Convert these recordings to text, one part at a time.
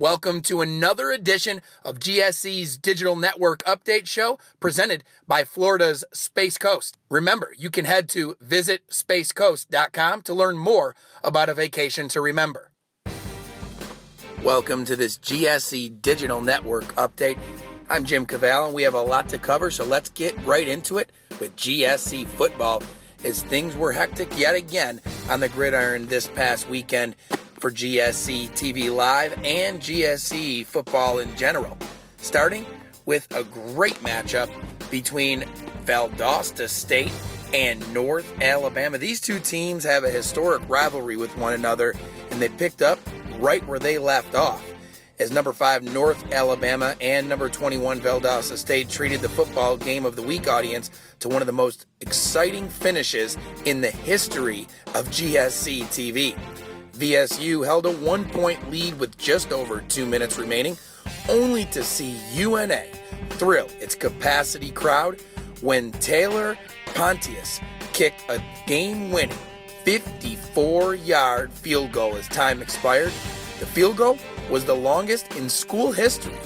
Welcome to another edition of GSC's Digital Network Update Show presented by Florida's Space Coast. Remember, you can head to visitspacecoast.com to learn more about a vacation to remember. Welcome to this GSC Digital Network Update. I'm Jim Cavall, and we have a lot to cover, so let's get right into it with GSC football, as things were hectic yet again on the gridiron this past weekend for GSC TV Live and GSC football in general. Starting with a great matchup between Valdosta State and North Alabama. These two teams have a historic rivalry with one another, and they picked up right where they left off, as number 5 North Alabama and number 21 Valdosta State treated the football game of the week audience to one of the most exciting finishes in the history of GSC TV. VSU held a 1-point lead with just over 2 minutes remaining, only to see UNA thrill its capacity crowd when Taylor Pontius kicked a game-winning 54-yard field goal as time expired. The field goal was the longest in school history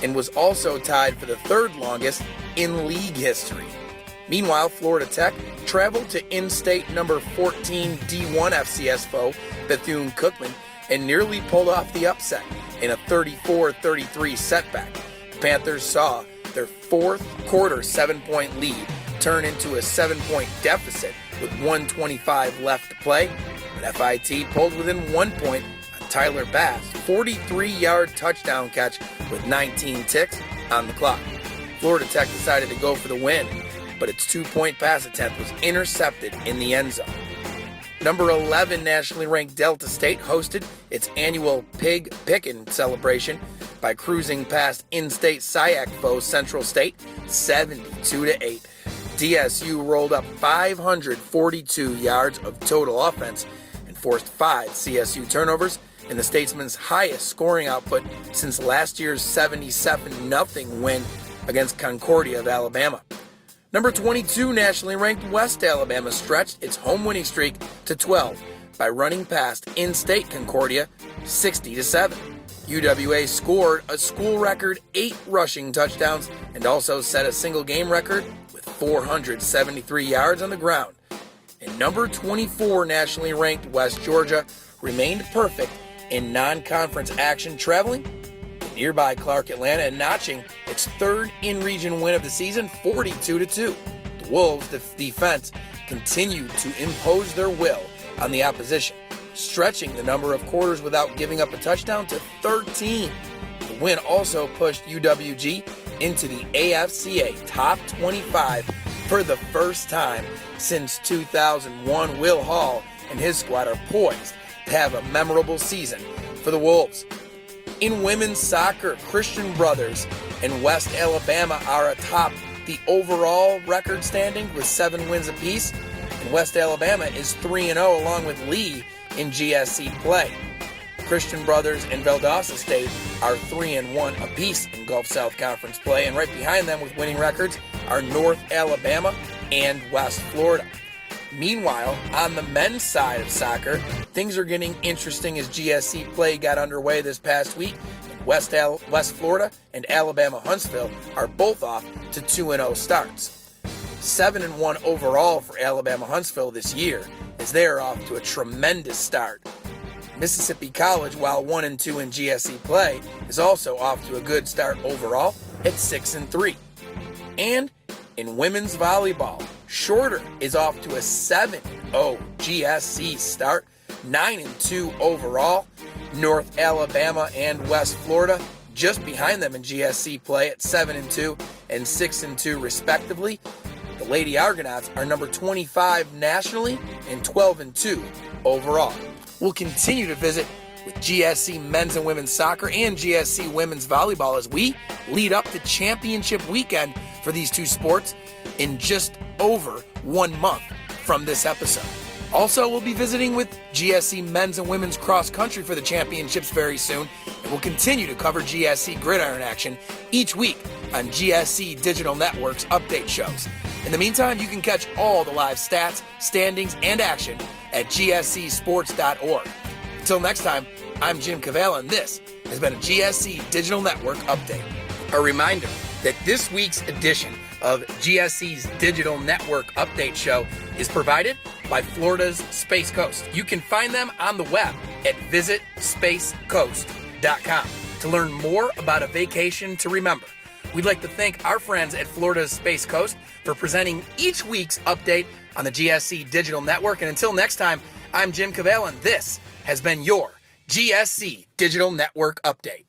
and was also tied for the third longest in league history. Meanwhile, Florida Tech traveled to in-state number 14 D1 FCS foe Bethune-Cookman and nearly pulled off the upset in a 34-33 setback. The Panthers saw their fourth quarter 7-point lead turn into a 7-point deficit with 1:25 left to play, but FIT pulled within 1 point on Tyler Bass' 43-yard touchdown catch with 19 ticks on the clock. Florida Tech decided to go for the win, but its 2-point pass attempt was intercepted in the end zone. Number 11 nationally ranked Delta State hosted its annual Pig Pickin' celebration by cruising past in-state SIAC foe Central State 72-8. DSU rolled up 542 yards of total offense and forced 5 CSU turnovers in the Statesman's highest scoring output since last year's 77-0 win against Concordia of Alabama. Number 22 nationally ranked West Alabama stretched its home winning streak to 12 by running past in-state Concordia 60-7. UWA scored a school record 8 rushing touchdowns and also set a single game record with 473 yards on the ground. And number 24 nationally ranked West Georgia remained perfect in non-conference action, traveling to nearby Clark Atlanta and notching its third in-region win of the season, 42-2. The Wolves' defense continued to impose their will on the opposition, stretching the number of quarters without giving up a touchdown to 13. The win also pushed UWG into the AFCA Top 25 for the first time since 2001. Will Hall and his squad are poised to have a memorable season for the Wolves. In women's soccer, Christian Brothers and West Alabama are atop the overall record standing with 7 wins apiece, and West Alabama is 3-0 along with Lee in GSC play. Christian Brothers and Valdosta State are 3-1 apiece in Gulf South Conference play, and right behind them with winning records are North Alabama and West Florida. Meanwhile, on the men's side of soccer, things are getting interesting as GSC play got underway this past week. West Florida and Alabama Huntsville are both off to 2-0 starts. 7-1 overall for Alabama Huntsville this year, as they are off to a tremendous start. Mississippi College, while 1-2 in GSC play, is also off to a good start overall at 6-3. And in women's volleyball, Shorter is off to a 7-0 GSC start, 9-2 overall. North Alabama and West Florida just behind them in GSC play at 7-2 and 6-2 respectively. The Lady Argonauts are number 25 nationally and 12-2 overall. We'll continue to visit with GSC men's and women's soccer and GSC women's volleyball as we lead up to championship weekend for these two sports in just over 1 month from this episode. Also, we'll be visiting with GSC men's and women's cross country for the championships very soon, and we'll continue to cover GSC gridiron action each week on GSC Digital Network's update shows. In the meantime, you can catch all the live stats, standings, and action at gscsports.org. Until next time, I'm Jim Cavall, and this has been a GSC Digital Network update. A reminder that this week's edition of GSC's Digital Network Update Show is provided by Florida's Space Coast. You can find them on the web at visitspacecoast.com to learn more about a vacation to remember. We'd like to thank our friends at Florida's Space Coast for presenting each week's update on the GSC Digital Network. And until next time, I'm Jim Cavell, and this has been your GSC Digital Network Update.